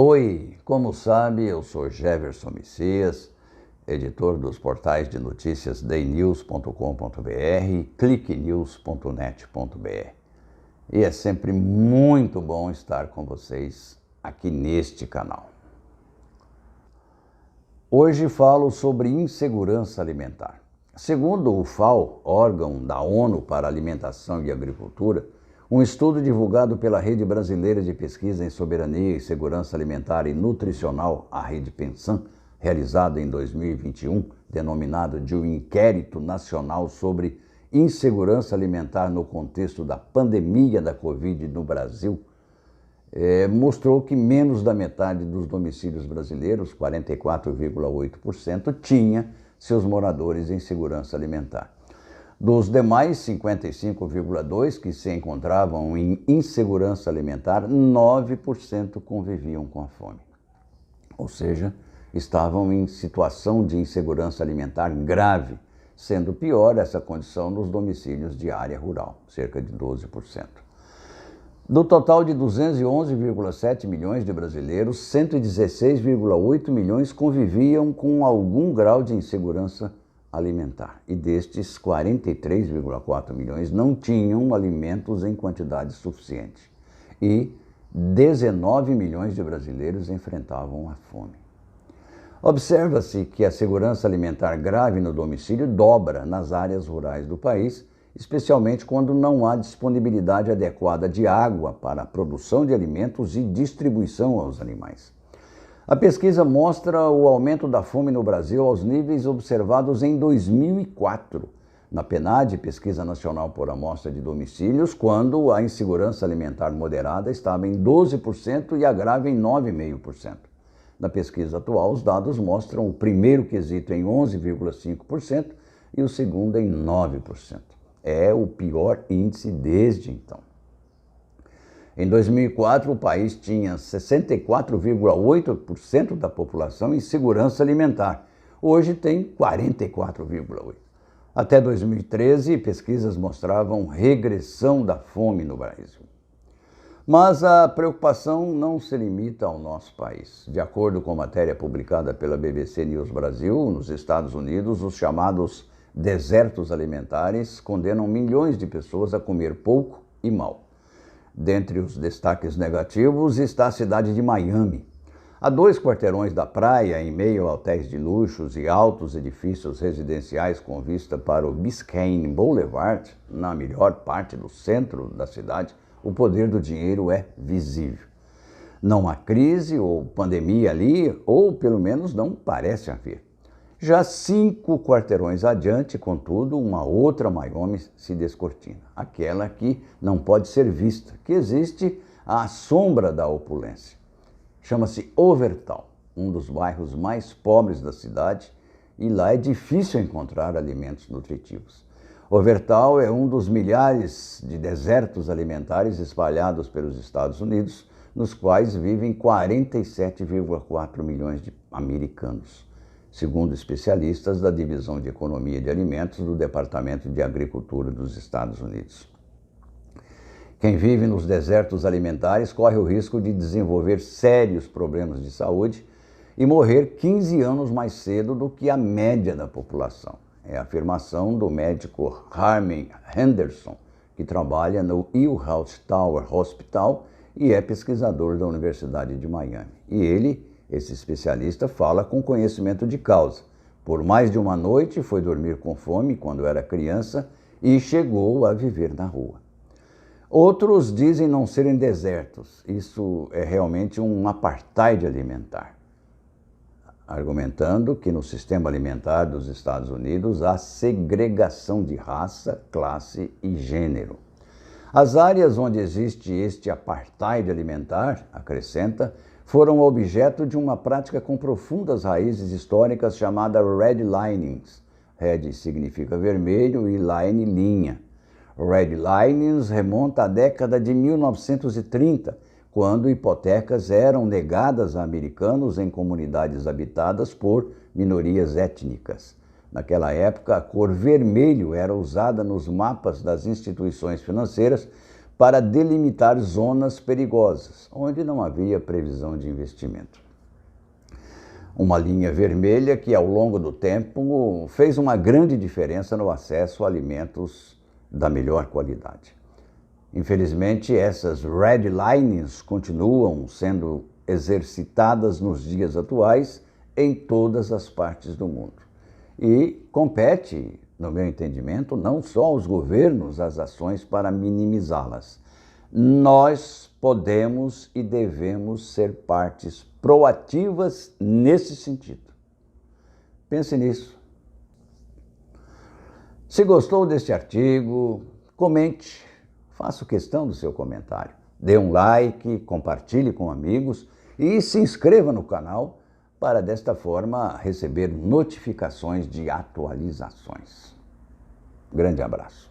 Oi, como sabe, eu sou Jefferson Messias, editor dos portais de notícias daynews.com.br e clicknews.net.br. E é sempre muito bom estar com vocês aqui neste canal. Hoje falo sobre insegurança alimentar. Segundo o FAO, órgão da ONU para Alimentação e Agricultura, um estudo divulgado pela Rede Brasileira de Pesquisa em Soberania e Segurança Alimentar e Nutricional, a Rede Pensan, realizado em 2021, denominado de um Inquérito Nacional sobre Insegurança Alimentar no contexto da pandemia da Covid no Brasil, mostrou que menos da metade dos domicílios brasileiros, 44,8%, tinha seus moradores em segurança alimentar. Dos demais 55,2% que se encontravam em insegurança alimentar, 9% conviviam com a fome. Ou seja, estavam em situação de insegurança alimentar grave, sendo pior essa condição nos domicílios de área rural, cerca de 12%. Do total de 211,7 milhões de brasileiros, 116,8 milhões conviviam com algum grau de insegurança alimentar. E destes, 43,4 milhões não tinham alimentos em quantidade suficiente. E 19 milhões de brasileiros enfrentavam a fome. Observa-se que a segurança alimentar grave no domicílio dobra nas áreas rurais do país, especialmente quando não há disponibilidade adequada de água para a produção de alimentos e distribuição aos animais. A pesquisa mostra o aumento da fome no Brasil aos níveis observados em 2004, na PNAD, Pesquisa Nacional por Amostra de Domicílios, quando a insegurança alimentar moderada estava em 12% e a grave em 9,5%. Na pesquisa atual, os dados mostram o primeiro quesito em 11,5% e o segundo em 9%. É o pior índice desde então. Em 2004, o país tinha 64,8% da população em segurança alimentar. Hoje tem 44,8%. Até 2013, pesquisas mostravam regressão da fome no Brasil. Mas a preocupação não se limita ao nosso país. De acordo com matéria publicada pela BBC News Brasil, nos Estados Unidos, os chamados desertos alimentares condenam milhões de pessoas a comer pouco e mal. Dentre os destaques negativos está a cidade de Miami. A 2 quarteirões da praia, em meio a hotéis de luxos e altos edifícios residenciais com vista para o Biscayne Boulevard, na melhor parte do centro da cidade, o poder do dinheiro é visível. Não há crise ou pandemia ali, ou pelo menos não parece haver. Já 5 quarteirões adiante, contudo, uma outra Miami se descortina, aquela que não pode ser vista, que existe à sombra da opulência. Chama-se Overtown, um dos bairros mais pobres da cidade, e lá é difícil encontrar alimentos nutritivos. Overtown é um dos milhares de desertos alimentares espalhados pelos Estados Unidos, nos quais vivem 47,4 milhões de americanos, segundo especialistas da Divisão de Economia de Alimentos do Departamento de Agricultura dos Estados Unidos. Quem vive nos desertos alimentares corre o risco de desenvolver sérios problemas de saúde e morrer 15 anos mais cedo do que a média da população. É a afirmação do médico Harmon Henderson, que trabalha no Hillhouse Tower Hospital e é pesquisador da Universidade de Miami. E ele, esse especialista, fala com conhecimento de causa. Por mais de uma noite foi dormir com fome quando era criança e chegou a viver na rua. Outros dizem não serem desertos. Isso é realmente um apartheid alimentar, argumentando que no sistema alimentar dos Estados Unidos há segregação de raça, classe e gênero. As áreas onde existe este apartheid alimentar, acrescenta, foram objeto de uma prática com profundas raízes históricas chamada redlinings. Red significa vermelho e line, linha. Redlinings remonta à década de 1930, quando hipotecas eram negadas a americanos em comunidades habitadas por minorias étnicas. Naquela época, a cor vermelho era usada nos mapas das instituições financeiras para delimitar zonas perigosas, onde não havia previsão de investimento. Uma linha vermelha que, ao longo do tempo, fez uma grande diferença no acesso a alimentos da melhor qualidade. Infelizmente, essas red lines continuam sendo exercitadas nos dias atuais em todas as partes do mundo. E compete, no meu entendimento, não só aos governos as ações para minimizá-las. Nós podemos e devemos ser partes proativas nesse sentido. Pense nisso. Se gostou deste artigo, comente, faça questão do seu comentário. Dê um like, compartilhe com amigos e se inscreva no canal para, desta forma, receber notificações de atualizações. Grande abraço.